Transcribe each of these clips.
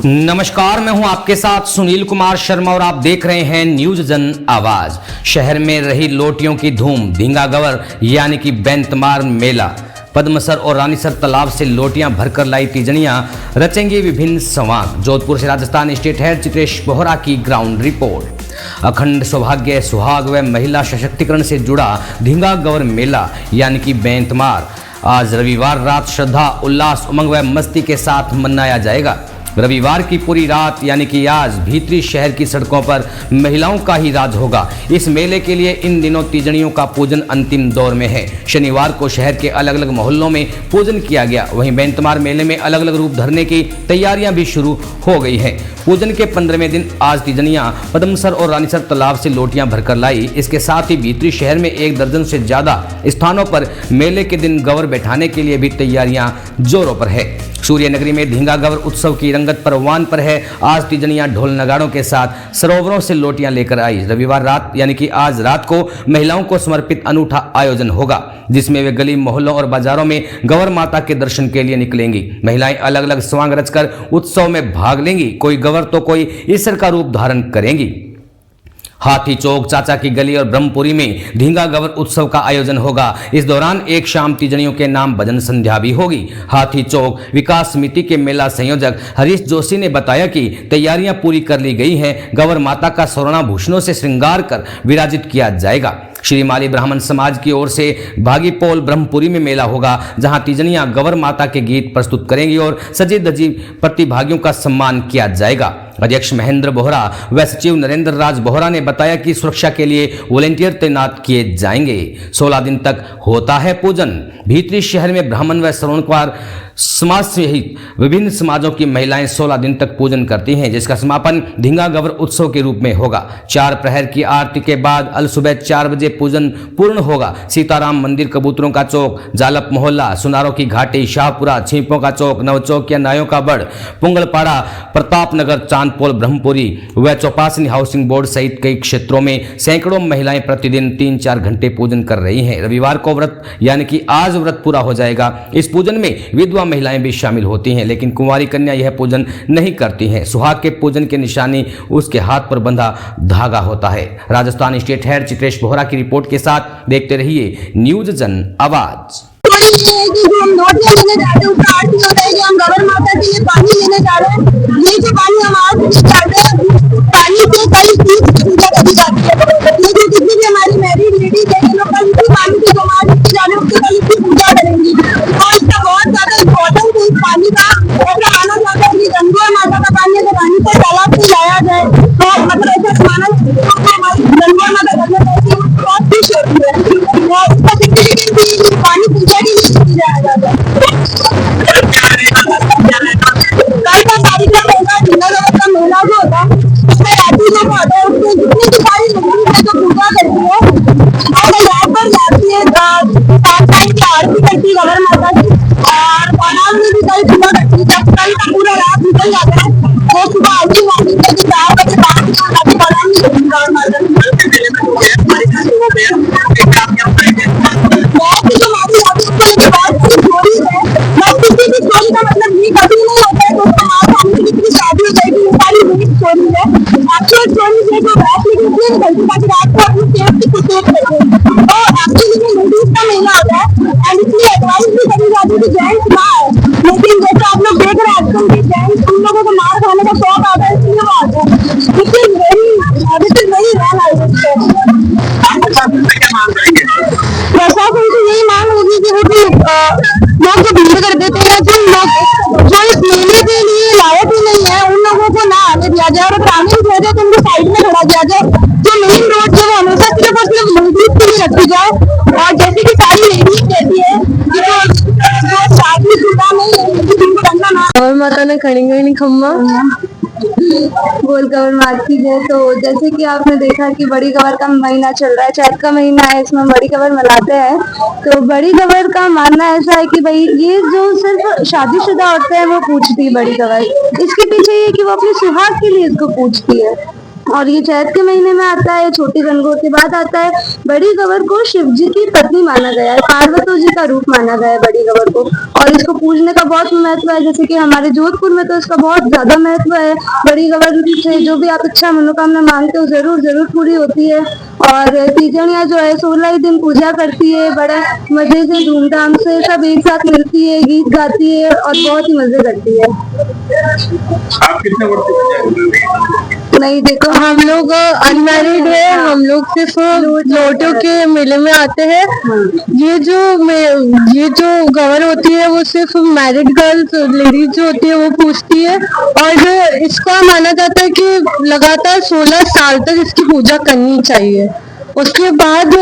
नमस्कार, मैं हूं आपके साथ सुनील कुमार शर्मा और आप देख रहे हैं न्यूज जन आवाज। शहर में रही लोटियों की धूम, धींगा गवर यानी कि बेंतमार मेला। पद्मसर और रानीसर तालाब से लोटियां भरकर लाई तीजड़ियां रचेंगी विभिन्न संवाद। जोधपुर से राजस्थान स्टेट हेड चित्रेश बोहरा की ग्राउंड रिपोर्ट। अखंड सौभाग्य, सुहाग व महिला सशक्तिकरण से जुड़ा धींगा गवर मेला यानी कि बेंतमार आज रविवार रात श्रद्धा, उल्लास, उमंग व मस्ती के साथ मनाया जाएगा। रविवार की पूरी रात यानी कि आज भीतरी शहर की सड़कों पर महिलाओं का ही राज होगा। इस मेले के लिए इन दिनों तीजड़ियों का पूजन अंतिम दौर में है। शनिवार को शहर के अलग अलग मोहल्लों में पूजन किया गया। वहीं बेंतमार मेले में अलग अलग रूप धरने की तैयारियां भी शुरू हो गई हैं। पूजन के 15वें दिन आज तीजड़ियां पद्मसर और रानीसर तालाब से लोटियां भरकर लाई। इसके साथ ही भीतरी शहर में 1 दर्जन से ज्यादा स्थानों पर मेले के दिन गवर बैठाने के लिए भी तैयारियां जोरों पर है। सूर्य नगरी में धींगा गवर उत्सव की रंगत परवान पर है। आज तीजड़ियां ढोल नगाड़ों के साथ सरोवरों से लोटियां लेकर आई। रविवार रात यानी कि आज रात को महिलाओं को समर्पित अनूठा आयोजन होगा, जिसमें वे गली मोहल्लों और बाजारों में गवर माता के दर्शन के लिए निकलेंगी। महिलाएं अलग अलग स्वांग रचकर उत्सव में भाग लेंगी। कोई गवर तो कोई ईसर का रूप धारण करेंगी। हाथी चौक, चाचा की गली और ब्रह्मपुरी में धींगा गवर उत्सव का आयोजन होगा। इस दौरान एक शाम तीजड़ियों के नाम भजन संध्या भी होगी। हाथी चौक विकास समिति के मेला संयोजक हरीश जोशी ने बताया कि तैयारियां पूरी कर ली गई हैं। गवर माता का स्वर्णाभूषणों से श्रृंगार कर विराजित किया जाएगा। श्री माली ब्राह्मण समाज की ओर से भागीपोल ब्रह्मपुरी में मेला होगा, जहां तीजड़ियां गवर माता के गीत प्रस्तुत करेंगी और सजी धजी प्रतिभागियों का सम्मान किया जाएगा। अध्यक्ष महेंद्र बोहरा व सचिव नरेंद्र राज बोहरा ने बताया कि सुरक्षा के लिए वॉलेंटियर तैनात किए जाएंगे। 16 दिन तक होता है पूजन। भीतरी शहर में ब्राह्मण व श्रवणकुमार समाज सहित विभिन्न समाजों की महिलाएं 16 दिन तक पूजन करती हैं, जिसका समापन धींगा गवर उत्सव के रूप में होगा। 4 प्रहर की आरती के बाद अल सुबह 4 बजे पूजन पूर्ण होगा। सीताराम मंदिर, कबूतरों का चौक, जालप मोहल्ला, सुनारों की घाटी, शाहपुरा, छिंपों का चौक, नवचौकिया, नायों का बड़, पुंगलपाड़ा, प्रताप नगर, चांदपोल, ब्रह्मपुरी व चौपासनी हाउसिंग बोर्ड सहित कई क्षेत्रों में सैकड़ों महिलाएं प्रतिदिन 3-4 घंटे पूजन कर रही हैं। रविवार को व्रत यानी कि आज व्रत पूरा हो जाएगा। इस पूजन में विधवा महिलाएं भी शामिल होती हैं, लेकिन कुंवारी कन्या यह पूजन नहीं करती हैं। सुहाग के पूजन की निशानी उसके हाथ पर बंधा धागा होता है। राजस्थान स्टेट हेड चित्रेश बोहरा की रिपोर्ट के साथ देखते रहिए न्यूज जन आवाज। हम नोटियां लेने जा रहे हैं, उसका आरती होता है कि हम गवर माता के लिए पानी लेने जा रहे हैं। ये जो पानी हम आज जाते हैं, पानी से कई चीज पूजा करी जाती है। ये जो जितनी भी हमारी मैरिड लेडीज है, ये लोग कल इसी पानी से समाज जा रहे हैं, उससे कल इसकी पूजा करेंगी। और इसका बहुत ज्यादा इम्पोर्टेंस है इस पानी का। ऐसा माना जाता है कि गंगा माता का पानी अगर रानी से तालाब से लाया जाए तो मतलब ऐसा माना हमारी गंगा माता करने जाती है, बहुत खुश होती है। और उसका सिग्निफिकेंस भी पानी पूजा की जाया जाता है। कल का कार्यक्रम होगा धींगा गवर का मेला जो होगा, उसमें रात्रि जो होता है उसमें जितनी भी सारी लोगों ने जो पूजा करती है और यहाँ पर जाती है 5 टाइम की आरती करती है गवर माता की। और तालाब में भी कल पूजा करती है। जब कल का पूरा रात निकल जाता है वो सुबह आरती वाली 4 बजे बाद गवर माता की मतलब ये कभी नहीं होता है। तो हमारे सामने कितनी शादी हो जाएगी, ये सारी यूनिक स्टोरी है। एक्चुअल स्टोरी है जो रात में कितनी निकलती ताकि रात को अपनी सेफ्टी को सेफ करें। तो एक्चुअली ये लेडीज का मेला होता है एंड इसलिए एडवाइस भी करी जाती है कि जेंट्स ना आए। लेकिन जैसे आप लोग देख रहे हैं आजकल के जेंट्स, उन लोगों को मार खाने का शौक आता है, इसलिए वो आते हैं। This is very well identified. प्रशासन से यही मांग होगी कि वो भी लोग जो भीड़ कर देते हैं, जिन लोग जो इस मेले के लिए लायक ही नहीं है, उन लोगों को ना आने दिया जाए और आने दिया जाए तो उनको साइड में खड़ा किया जाए। जो मेन रोड जो हमेशा सिर्फ और सिर्फ लेडीज के लिए रखी जाए। और जैसे कि सारी लेडीज कहती है कि जो शादीशुदा नहीं है उनको करना ना। गवर माता ने खड़ेंगे नहीं खम्मा बोल गवर माता की जय। तो जैसे कि आपने देखा कि बड़ी गवर का महीना चल रहा है, चैत का महीना है, इसमें बड़ी गवर मनाते हैं। तो बड़ी गवर का मानना ऐसा है कि भाई ये जो सिर्फ शादीशुदा औरतें हैं वो पूछती है बड़ी गवर। इसके पीछे ये कि वो अपने सुहाग के लिए इसको पूछती है। और ये चैत के महीने में आता है, छोटी गणगौर के बाद आता है। बड़ी गवर को शिव जी की पत्नी माना गया है, पार्वती जी का रूप माना गया है बड़ी गवर को, और इसको पूजने का बहुत महत्व है। जैसे कि हमारे जोधपुर में तो इसका बहुत ज्यादा महत्व है। बड़ी गवर से जो भी आप इच्छा मनोकामना मांगते हो जरूर जरूर पूरी होती है। और तीजनिया जो है 16 ही दिन पूजा करती है, बड़े मजे से धूमधाम से सब एक साथ मिलती है, गीत गाती है और बहुत ही मजे करती है। आप कितने वर्ष से पूजा नहीं देखो, हम लोग अनमैरिड है, हम लोग सिर्फ लोटो के मेले में आते हैं। ये जो गवर होती है वो सिर्फ मैरिड गर्ल्स लेडीज जो होती है वो पूछती है, और इसका माना जाता है कि लगातार 16 साल तक इसकी पूजा करनी चाहिए। उसके बाद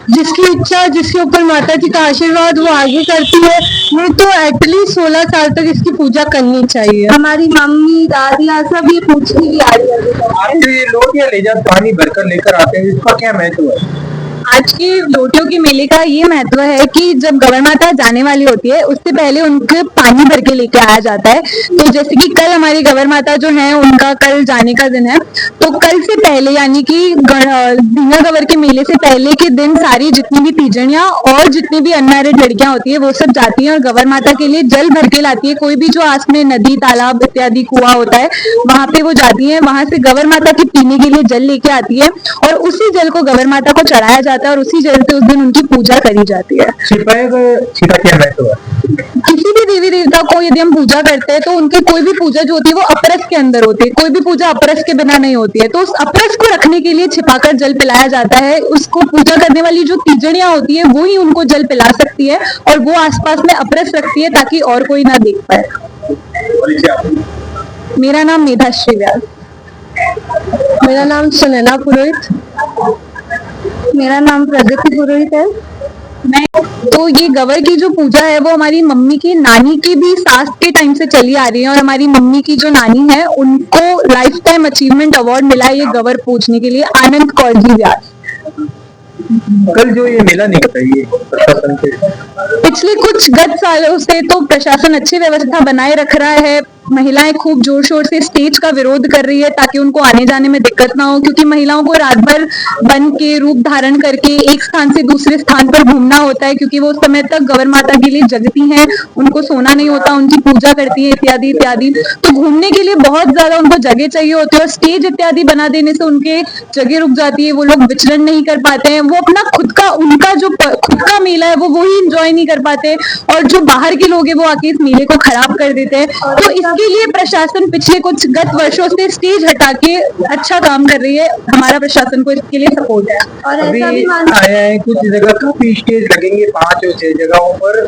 जिसकी इच्छा, जिसके ऊपर माता जी का आशीर्वाद, वो आगे करती है। नहीं तो एटलीस्ट 16 साल तक इसकी पूजा करनी चाहिए। हमारी मम्मी दादियाँ सब ये पूछती भी आ रही है। आज जो ये लोग या ले जाकर पानी भरकर लेकर आते हैं, इसका क्या महत्व है? आज के लोटियों के मेले का ये महत्व है कि जब गवर माता जाने वाली होती है उससे पहले उनके पानी भर के लेके आया जाता है। तो जैसे कि कल हमारी गवर माता जो है उनका कल जाने का दिन है, तो कल से पहले यानी कि ढींगा गवर के मेले से पहले के दिन सारी जितनी भी तीजनियां और जितनी भी अनमैरिड लड़कियां होती है वो सब जाती हैं और गवर माता के लिए जल भर के लाती है। कोई भी जो आस में नदी तालाब इत्यादि कुआं होता है वहां पे वो जाती है, वहां से गवर माता की पीने के लिए जल लेके आती है और उसी जल को गवर माता को चढ़ाया जाता है और उसी जल से उस दिन उनकी पूजा करी जाती है। छिपा क्या महत्व है? किसी भी देवी देवता को यदि हम पूजा करते हैं तो उनकी कोई भी पूजा जो होती है वो अपरस के अंदर होती है, कोई भी पूजा अपरस के बिना नहीं होती है। तो उस अपरस को रखने के लिए छिपाकर जल पिलाया जाता है। उसको पूजा करने वाली जो तीजड़ियां होती है वो ही उनको जल पिला सकती है और वो आसपास में अपरस रखती है ताकि और कोई ना देख पाए। मेरा नाम मेधाश्री व्यास। मेरा नाम सुनैना पुरोहित। मेरा नाम प्रगति पुरोहित है। तो ये गवर की जो पूजा है वो हमारी मम्मी की नानी की भी सास के टाइम से चली आ रही है और हमारी मम्मी की जो नानी है उनको लाइफ टाइम अचीवमेंट अवार्ड मिला है ये गवर पूजने के लिए, आनंद कौर जी व्यास। कल जो ये मेला निकलता है ये प्रशासन के पिछले कुछ गत सालों से तो प्रशासन अच्छी व्यवस्था बनाए रख रहा है। महिलाएं खूब जोर शोर से स्टेज का विरोध कर रही है ताकि उनको आने जाने में दिक्कत ना हो, क्योंकि महिलाओं को रात भर बन के रूप धारण करके एक स्थान से दूसरे स्थान पर घूमना होता है, क्योंकि वो उस समय तक गवर माता के लिए जगती हैं, उनको सोना नहीं होता, उनकी पूजा करती है इत्यादि इत्यादि। तो घूमने के लिए बहुत ज्यादा उनको जगह चाहिए होती है और स्टेज इत्यादि बना देने से उनके जगह रुक जाती है, वो लोग विचरण नहीं कर पाते हैं, वो अपना उनका जो खुद का मेला है वो ही इंजॉय नहीं कर पाते और जो बाहर के लोग हैं वो आके इस मेले को खराब कर देते हैं। तो इसके लिए प्रशासन पिछले कुछ गत वर्षों से स्टेज हटा के अच्छा काम कर रही है। हमारा प्रशासन को इसके लिए सपोर्ट है। और अभी ऐसा भी आया है कुछ जगह काफी स्टेज लगेंगे 5 और 6 जगहों पर।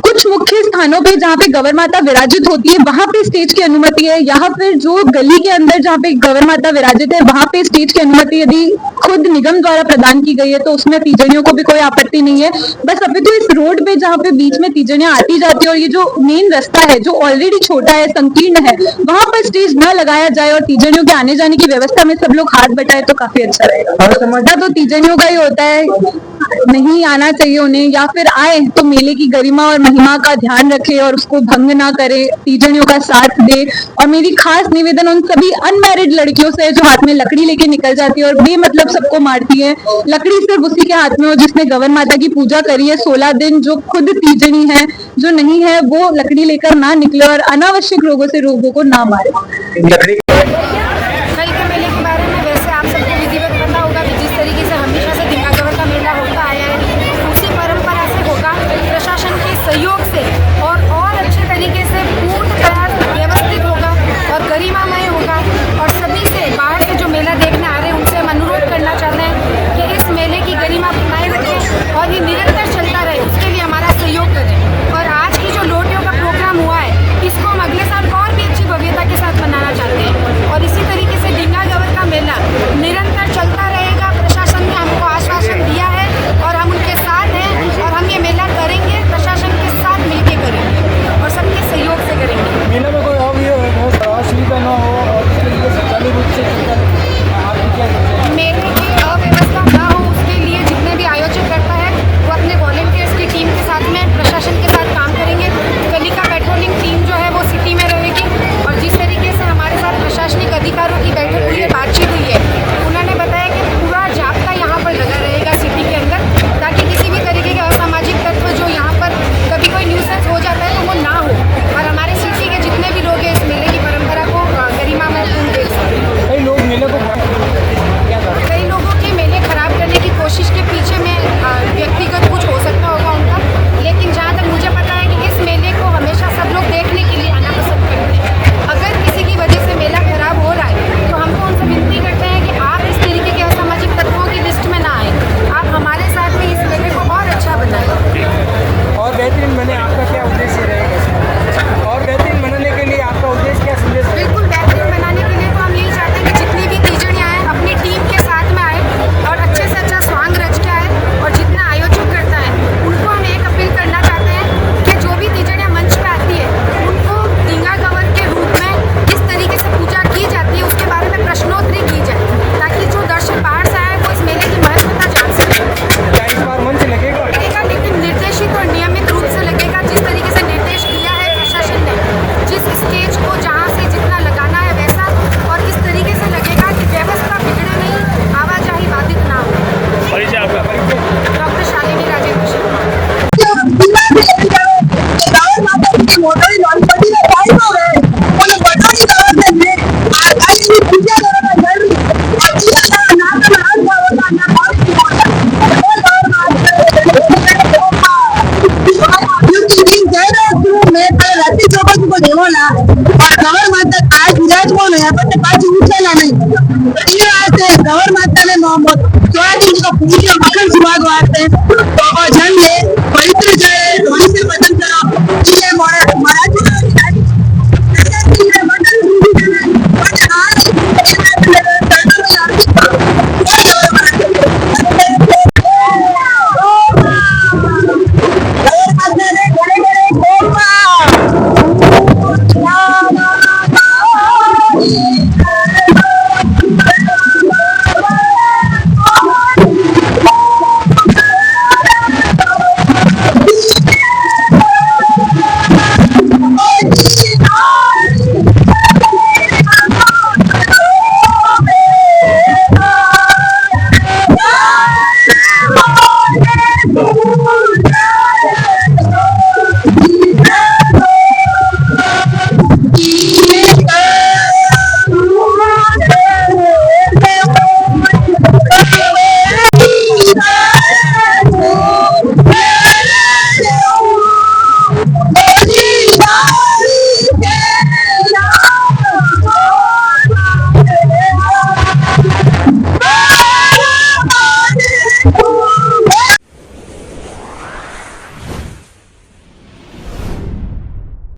कुछ मुख्य स्थानों पे जहाँ पे गवर माता विराजित होती है वहां पे स्टेज की अनुमति है, यहाँ फिर जो गली के अंदर जहाँ पे गवर माता विराजित है वहां पे स्टेज की अनुमति यदि खुद निगम द्वारा प्रदान की गई है तो उसमें तीजड़ियों को भी कोई आपत्ति नहीं है। बस अभी तो इस रोड पे जहाँ पे बीच में तीजड़ियां आती जाती है और ये जो मेन रास्ता है जो ऑलरेडी छोटा है, संकीर्ण है, वहां पर स्टेज न लगाया जाए और तीजड़ियों के आने जाने की व्यवस्था में सब लोग हाथ बटाए तो काफी अच्छा रहेगा। समझता तो तीजड़ियों का ही होता है, नहीं आना चाहिए उन्हें, या फिर आए तो मेले की गरिमा और महिमा का ध्यान रखे और उसको भंग ना करे, तीजड़ियों का साथ दे। और मेरी खास निवेदन उन सभी अनमैरिड लड़कियों से जो हाथ में लकड़ी लेके निकल जाती है और बेमतलब सबको मारती है। लकड़ी सिर्फ उसी के हाथ में हो जिसने गवर माता की पूजा करी है 16 दिन, जो खुद तीजड़ी है, जो नहीं है वो लकड़ी लेकर ना निकले और अनावश्यक रोगों से रोगों को ना मारे। लकड़ी